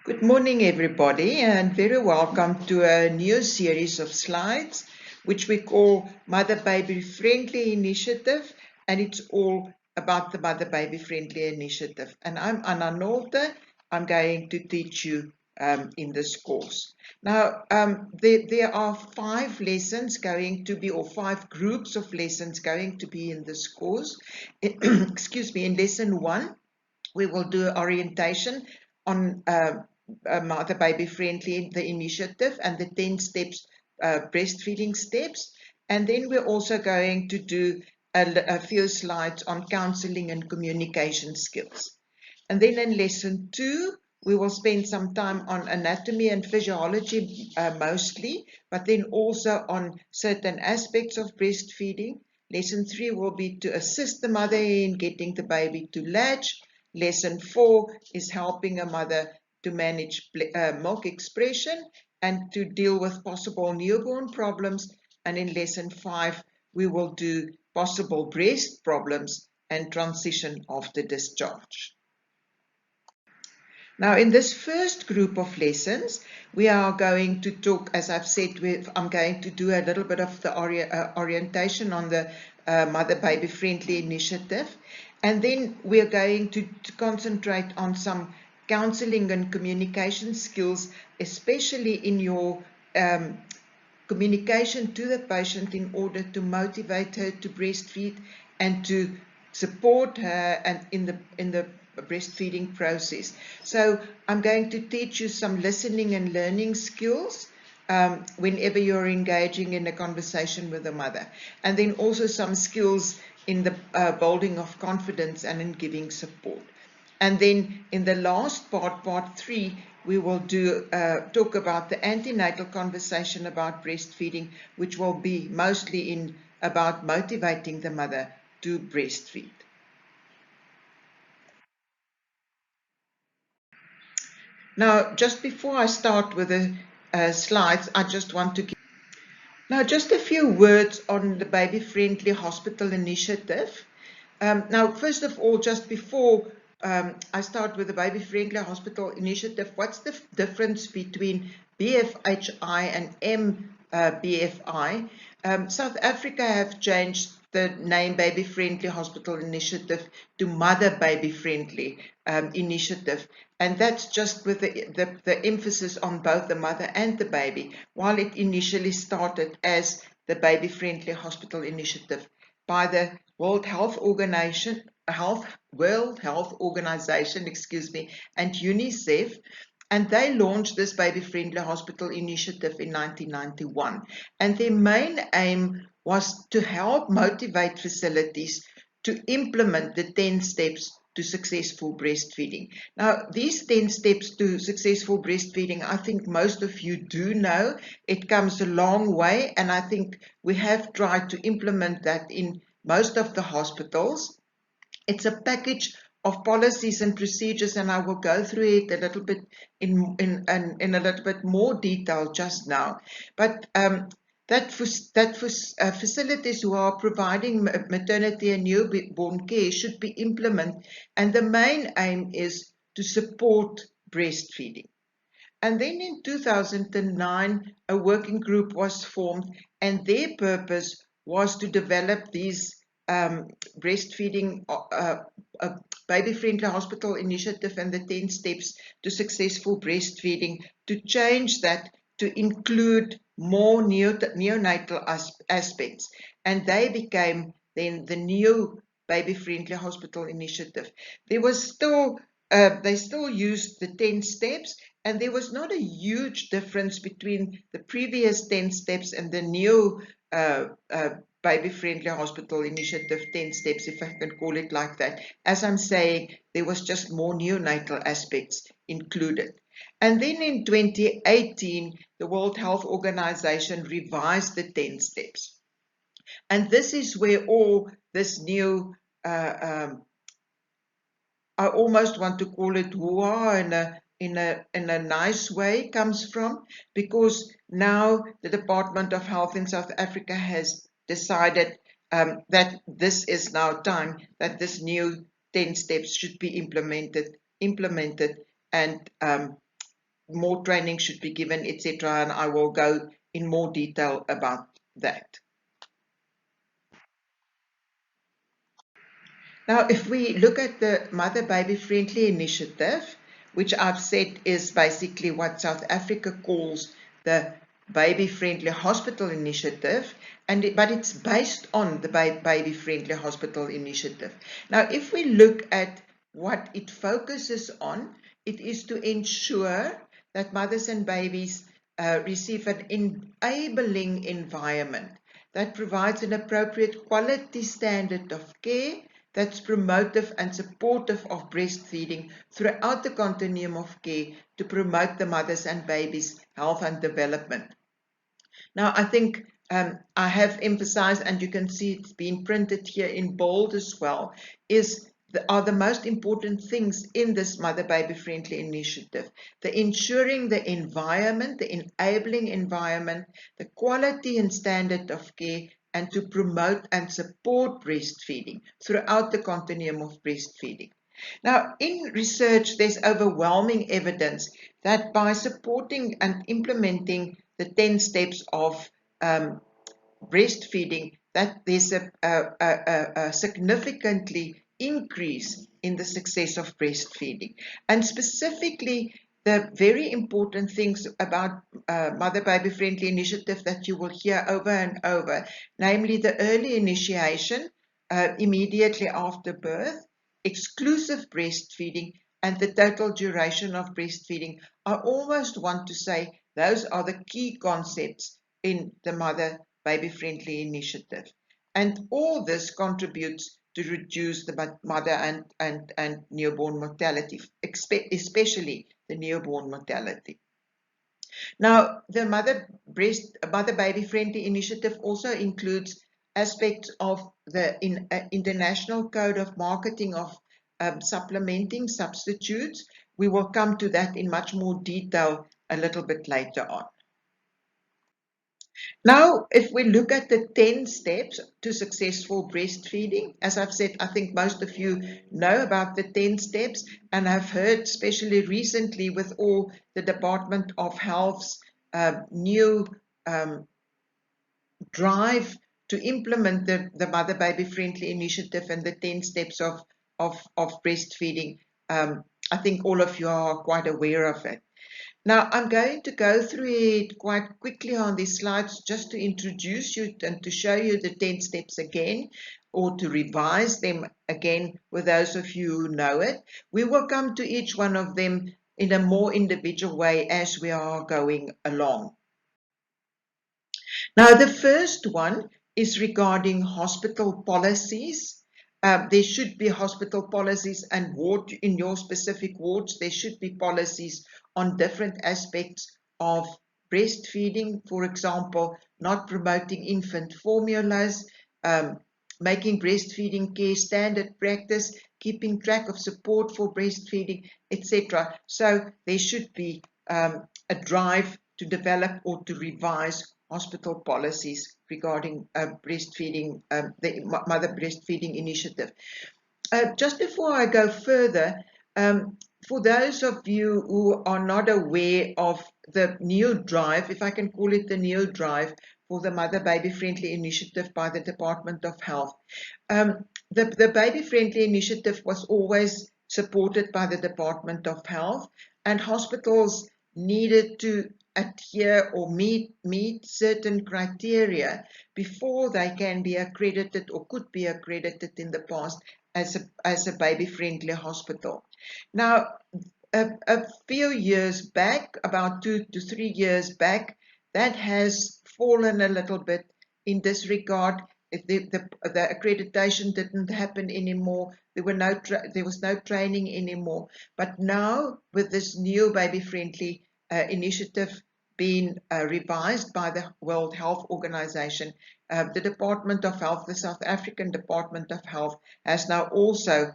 Good morning, everybody, and very welcome to a new series of slides, which we call Mother Baby Friendly Initiative, and it's all about the Mother Baby Friendly Initiative. And I'm Anna Nolte. I'm going to teach you in this course. Now, there are 5 lessons going to be, or 5 groups of lessons going to be in this course. Excuse me, in lesson 1, we will do orientation on Mother Baby Friendly, the initiative, and the 10 steps, breastfeeding steps. And then we're also going to do a few slides on counseling and communication skills. And then in lesson 2, we will spend some time on anatomy and physiology mostly, but then also on certain aspects of breastfeeding. Lesson 3 will be to assist the mother in getting the baby to latch. Lesson 4 is helping a mother to manage milk expression and to deal with possible newborn problems. And in lesson 5, we will do possible breast problems and transition after discharge. Now, in this first group of lessons, we are going to talk, as I've said, I'm going to do a little bit of the orientation on the Mother Baby Friendly Initiative. And then we're going to concentrate on some counseling and communication skills, especially in your communication to the patient in order to motivate her to breastfeed and to support her and in the breastfeeding process. So I'm going to teach you some listening and learning skills whenever you're engaging in a conversation with a mother, and then also some skills in the building of confidence and in giving support. And then in the last part 3, we will talk about the antenatal conversation about breastfeeding, which will be mostly about motivating the mother to breastfeed. Now, just before I start with the slides, I just want to give just a few words on the Baby Friendly Hospital Initiative. Now, first of all, just before I start with the Baby Friendly Hospital Initiative, what's the difference between BFHI and MBFI? South Africa have changed the name Baby Friendly Hospital Initiative to Mother Baby Friendly Initiative, and that's just with the emphasis on both the mother and the baby, while it initially started as the Baby Friendly Hospital Initiative by the World Health Organization, and UNICEF, and they launched this Baby Friendly Hospital Initiative in 1991. And their main aim was to help motivate facilities to implement the 10 steps to successful breastfeeding. Now, these 10 steps to successful breastfeeding, I think most of you do know. It comes a long way, and I think we have tried to implement that in most of the hospitals. It's a package of policies and procedures, and I will go through it a little bit in a little bit more detail just now. But facilities who are providing maternity and newborn care should be implemented, and the main aim is to support breastfeeding. And then in 2009, a working group was formed, and their purpose was to develop these breastfeeding baby-friendly hospital initiative and the 10 steps to successful breastfeeding, to change that to include more neonatal aspects. And they became then the new baby-friendly hospital initiative. There was still they still used the 10 steps, and there was not a huge difference between the previous 10 steps and the new baby-friendly hospital initiative 10 steps, if I can call it like that. As I'm saying, there was just more neonatal aspects included. And then in 2018, the World Health Organization revised the 10 steps. And this is where all this new, I almost want to call it hoo-ha in a nice way, comes from, because now the Department of Health in South Africa has decided that this is now time that this new 10 steps should be implemented, and more training should be given, etc. And I will go in more detail about that. Now, if we look at the Mother Baby Friendly Initiative, which I've said is basically what South Africa calls the Baby Friendly Hospital Initiative, but it's based on the Baby Friendly Hospital Initiative. Now, if we look at what it focuses on, it is to ensure that mothers and babies receive an enabling environment that provides an appropriate quality standard of care that's promotive and supportive of breastfeeding throughout the continuum of care to promote the mother's and baby's health and development. Now, I think I have emphasized, and you can see it's been printed here in bold as well, are the most important things in this Mother Baby Friendly Initiative. The ensuring the environment, the enabling environment, the quality and standard of care, and to promote and support breastfeeding throughout the continuum of breastfeeding. Now, in research, there's overwhelming evidence that by supporting and implementing the 10 steps of breastfeeding, that there's a significantly increase in the success of breastfeeding. And specifically, the very important things about Mother Baby Friendly Initiative that you will hear over and over, namely the early initiation immediately after birth, exclusive breastfeeding, and the total duration of breastfeeding. I almost want to say those are the key concepts in the Mother Baby Friendly Initiative. And all this contributes to reduce the mother and newborn mortality, especially the newborn mortality. Now, the Mother Baby Friendly Initiative also includes aspects of the International Code of Marketing of supplementing substitutes. We will come to that in much more detail a little bit later on. Now, if we look at the 10 steps to successful breastfeeding, as I've said, I think most of you know about the 10 steps, and I've heard, especially recently with all the Department of Health's new drive to implement the Mother Baby Friendly Initiative and the 10 steps of breastfeeding. I think all of you are quite aware of it. Now, I'm going to go through it quite quickly on these slides just to introduce you and to show you the 10 steps again, or to revise them again with those of you who know it. We will come to each one of them in a more individual way as we are going along. Now, the first one is regarding hospital policies. There should be hospital policies, and in your specific wards, there should be policies on different aspects of breastfeeding. For example, not promoting infant formulas, making breastfeeding care standard practice, keeping track of support for breastfeeding, etc. So there should be a drive to develop or to revise hospital policies regarding breastfeeding, the Mother Breastfeeding Initiative. Just before I go further, for those of you who are not aware of the new drive, if I can call it the new drive for the Mother Baby Friendly Initiative by the Department of Health, the Baby Friendly Initiative was always supported by the Department of Health, and hospitals needed to adhere or meet certain criteria before they can be accredited or could be accredited in the past as a baby-friendly hospital. Now, a few years back, about 2 to 3 years back, that has fallen a little bit in this regard. The accreditation didn't happen anymore. There was no training anymore. But now, with this new baby-friendly initiative being revised by the World Health Organization, the Department of Health, the South African Department of Health, has now also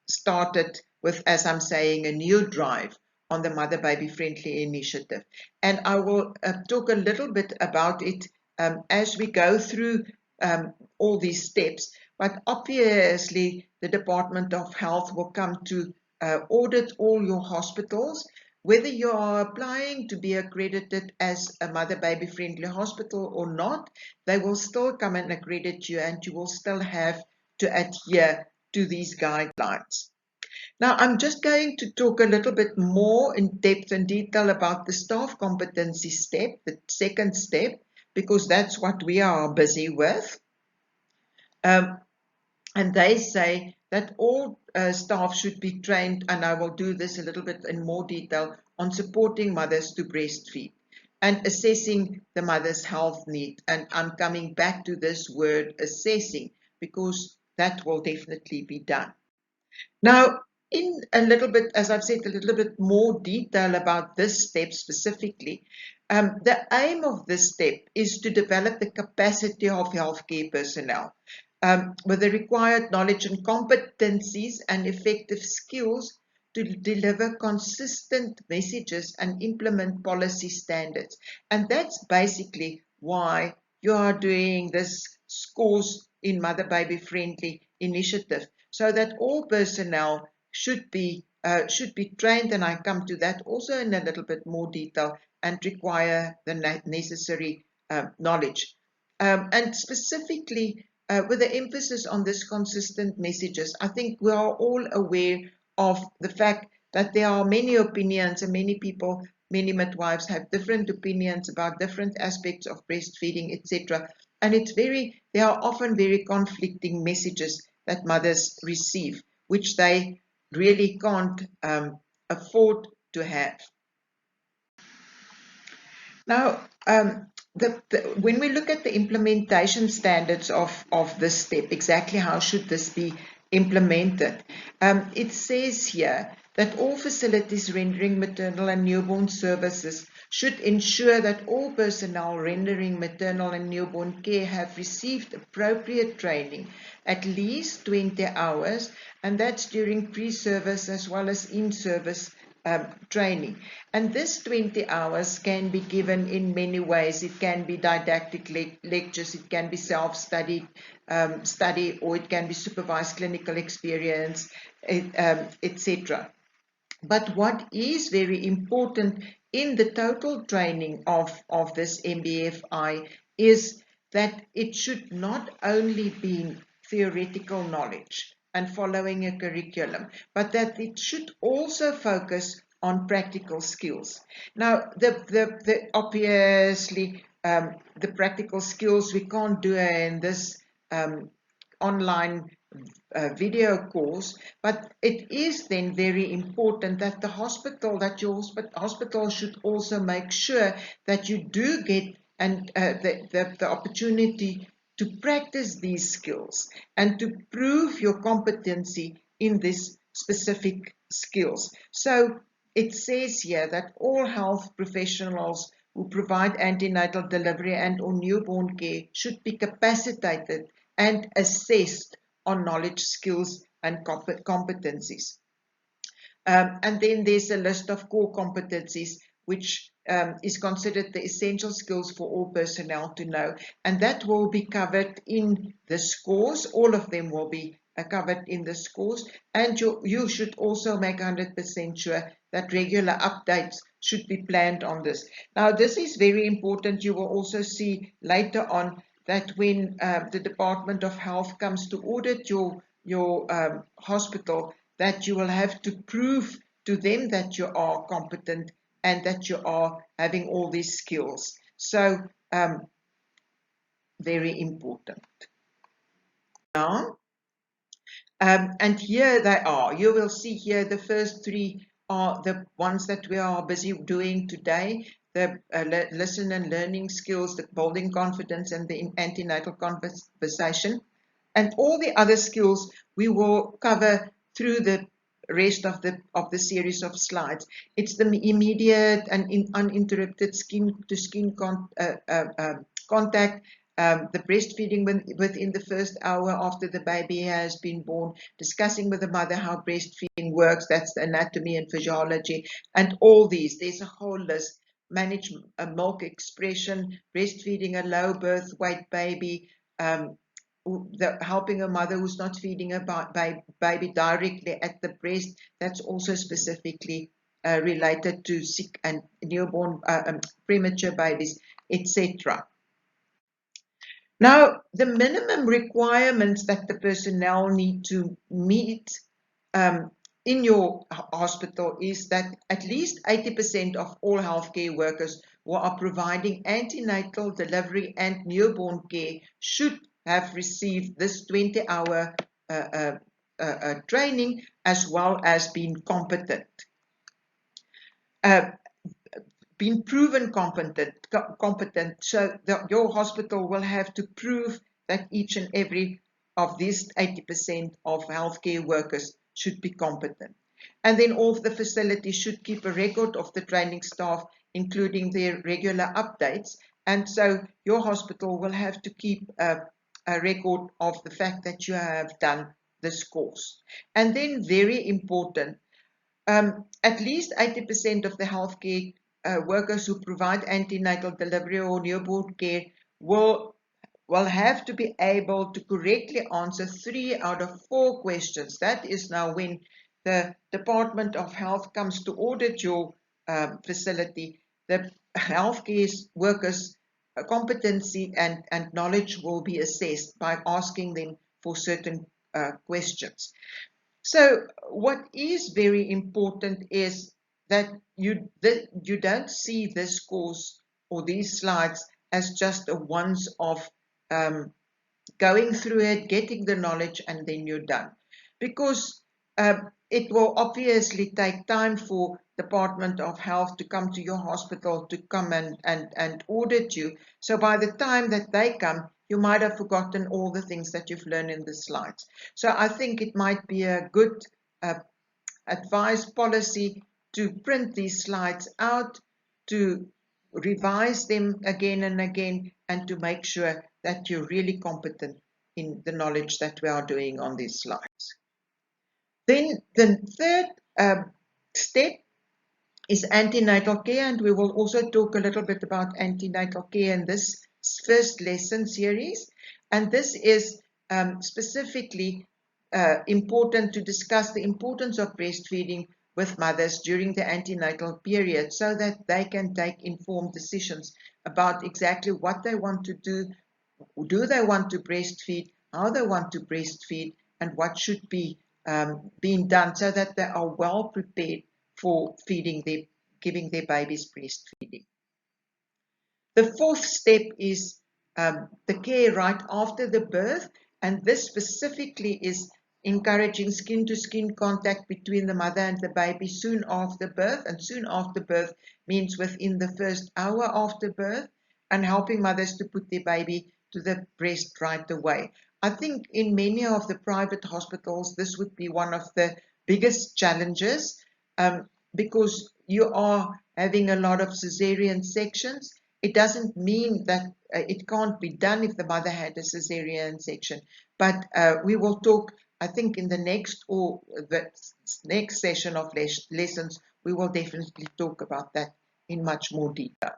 started with, as I'm saying, a new drive on the Mother Baby Friendly Initiative. And I will talk a little bit about it as we go through all these steps. But obviously, the Department of Health will come to audit all your hospitals Whether you are applying to be accredited as a mother-baby friendly hospital or not, they will still come and accredit you, and you will still have to adhere to these guidelines. Now, I'm just going to talk a little bit more in depth and detail about the staff competency step, the second step, because that's what we are busy with. And they say that all staff should be trained, and I will do this a little bit in more detail, on supporting mothers to breastfeed and assessing the mother's health need. And I'm coming back to this word assessing, because that will definitely be done. Now, in a little bit, as I've said, a little bit more detail about this step specifically, the aim of this step is to develop the capacity of healthcare personnel with the required knowledge and competencies and effective skills to deliver consistent messages and implement policy standards. And that's basically why you are doing this course in Mother Baby Friendly initiative, so that all personnel should be trained, and I come to that also in a little bit more detail, and require the necessary knowledge. And specifically with the emphasis on this consistent messages, I think we are all aware of the fact that there are many opinions, and many people, many midwives have different opinions about different aspects of breastfeeding, etc. And there are often very conflicting messages that mothers receive, which they really can't afford to have. Now, when we look at the implementation standards of this step, exactly how should this be implemented? It says here that all facilities rendering maternal and newborn services should ensure that all personnel rendering maternal and newborn care have received appropriate training, at least 20 hours, and that's during pre-service as well as in-service training. And this 20 hours can be given in many ways. It can be didactic lectures, it can be self-study, or it can be supervised clinical experience, etc. But what is very important in the total training of this MBFI is that it should not only be theoretical knowledge and following a curriculum, but that it should also focus on practical skills. Now, obviously, the practical skills we can't do in this online video course, but it is then very important that your hospital should also make sure that you do get the opportunity to practice these skills and to prove your competency in these specific skills. So it says here that all health professionals who provide antenatal delivery and or newborn care should be capacitated and assessed on knowledge, skills, and competencies. And then there's a list of core competencies, which is considered the essential skills for all personnel to know. And that will be covered in this course. All of them will be covered in this course. And you should also make 100% sure that regular updates should be planned on this. Now, this is very important. You will also see later on that when the Department of Health comes to audit your hospital, that you will have to prove to them that you are competent and that you are having all these skills. So, very important. Now, and here they are. You will see here the first three are the ones that we are busy doing today. The listen and learning skills, the building confidence, and the antenatal conversation. And all the other skills we will cover through the rest of the series of slides. It's the immediate and uninterrupted skin-to-skin contact, the breastfeeding within the first hour after the baby has been born, discussing with the mother how breastfeeding works, that's the anatomy and physiology, and all these. There's a whole list. Manage milk expression, breastfeeding a low birth weight baby, helping a mother who's not feeding a baby directly at the breast, that's also specifically related to sick and newborn, premature babies, etc. Now, the minimum requirements that the personnel need to meet in your hospital is that at least 80% of all healthcare workers who are providing antenatal, delivery and newborn care should have received this 20-hour training, as well as been competent. Been proven competent, so your hospital will have to prove that each and every of these 80% of healthcare workers should be competent. And then all of the facilities should keep a record of the training staff, including their regular updates. And so your hospital will have to keep a record of the fact that you have done this course. And then, very important, at least 80% of the healthcare workers who provide antenatal delivery or newborn care will have to be able to correctly answer 3 out of 4 questions. That is now when the Department of Health comes to audit your facility, the healthcare workers' competency and knowledge will be assessed by asking them for certain questions. So what is very important is that you don't see this course or these slides as just a once-off, going through it, getting the knowledge, and then you're done. Because it will obviously take time for Department of Health to come to your hospital to come and audit you. So by the time that they come, you might have forgotten all the things that you've learned in the slides. So I think it might be a good advice policy to print these slides out, to revise them again and again, and to make sure that you're really competent in the knowledge that we are doing on these slides. Then the third step is antenatal care, and we will also talk a little bit about antenatal care in this first lesson series. And this is specifically important to discuss the importance of breastfeeding with mothers during the antenatal period, so that they can take informed decisions about exactly what they want to do they want to breastfeed, how they want to breastfeed, and what should be being done, so that they are well prepared for giving their babies breastfeeding. The fourth step is the care right after the birth, and this specifically is encouraging skin-to-skin contact between the mother and the baby soon after birth, and soon after birth means within the first hour after birth, and helping mothers to put their baby to the breast right away. I think in many of the private hospitals, this would be one of the biggest challenges, because you are having a lot of cesarean sections. It doesn't mean that it can't be done if the mother had a cesarean section, but we will talk, I think, in the next session of lessons, we will definitely talk about that in much more detail.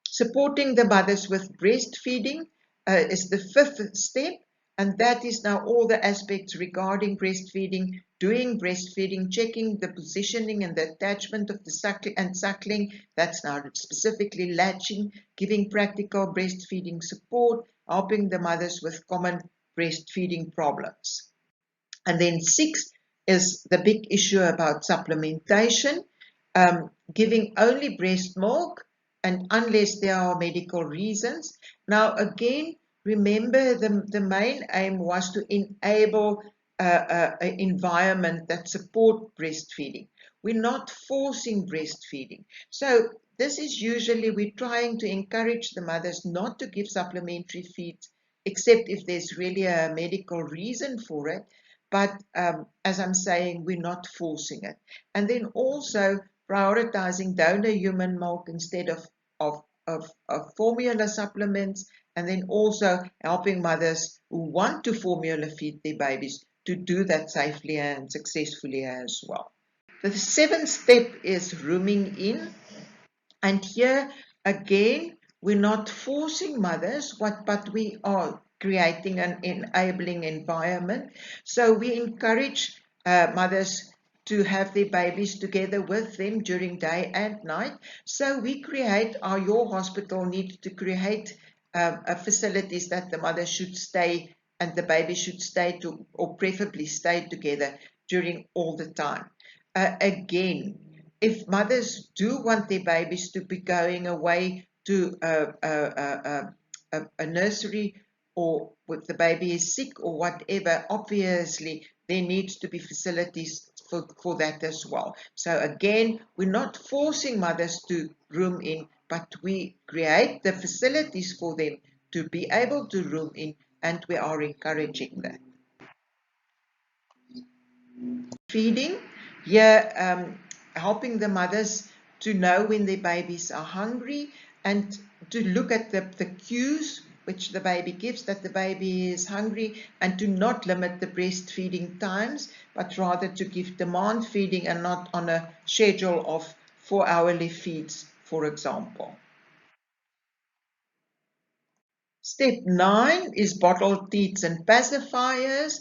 Supporting the mothers with breastfeeding is the fifth step, and that is now all the aspects regarding breastfeeding, doing breastfeeding, checking the positioning and the attachment of the suckling. That's now specifically latching, giving practical breastfeeding support, helping the mothers with common breastfeeding problems. And then 6 is the big issue about supplementation, giving only breast milk, and unless there are medical reasons. Now again, remember the main aim was to enable an environment that support breastfeeding. We're not forcing breastfeeding. So this is usually, we're trying to encourage the mothers not to give supplementary feeds, except if there's really a medical reason for it. But as I'm saying, we're not forcing it. And then also prioritizing donor human milk instead of formula supplements, and then also helping mothers who want to formula feed their babies to do that safely and successfully as well. The 7th step is rooming in, and here again, we're not forcing mothers, but we are creating an enabling environment. So we encourage mothers to have their babies together with them during day and night. So we create, your hospital needs to create facilities that the mother should stay and the baby should stay to, or preferably stay together during all the time. Again, if mothers do want their babies to be going away to a nursery, or if the baby is sick or whatever, obviously there needs to be facilities for that as well. So again, we're not forcing mothers to room in, but we create the facilities for them to be able to room in, and we are encouraging that. Feeding, here helping the mothers to know when their babies are hungry and to look at the cues which the baby gives that the baby is hungry, and to not limit the breastfeeding times, but rather to give demand feeding and not on a schedule of 4-hourly feeds, for example. Step 9 is bottled teats and pacifiers,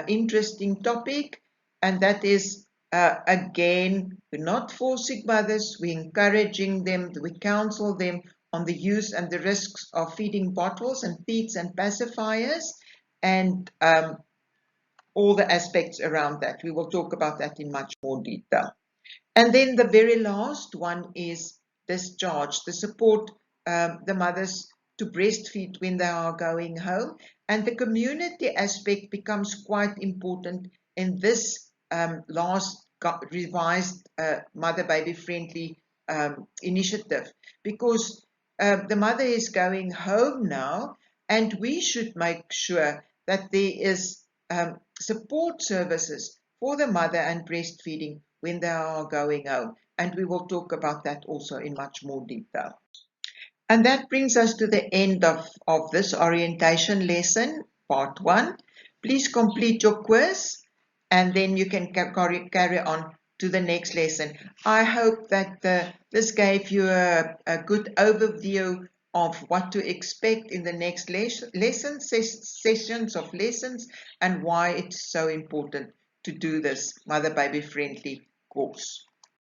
interesting topic, and that is again, we're not forcing mothers, we're encouraging them, we counsel them on the use and the risks of feeding bottles and teats and pacifiers, and all the aspects around that. We will talk about that in much more detail. And then the very last one is discharge, the support the mothers to breastfeed when they are going home. And the community aspect becomes quite important in this last revised mother-baby friendly initiative, because the mother is going home now, and we should make sure that there is support services for the mother and breastfeeding when they are going home. And we will talk about that also in much more detail. And that brings us to the end of this orientation lesson, part 1. Please complete your quiz, and then you can carry on to the next lesson. I hope that this gave you a good overview of what to expect in the next sessions of lessons, and why it's so important to do this mother-baby friendly course.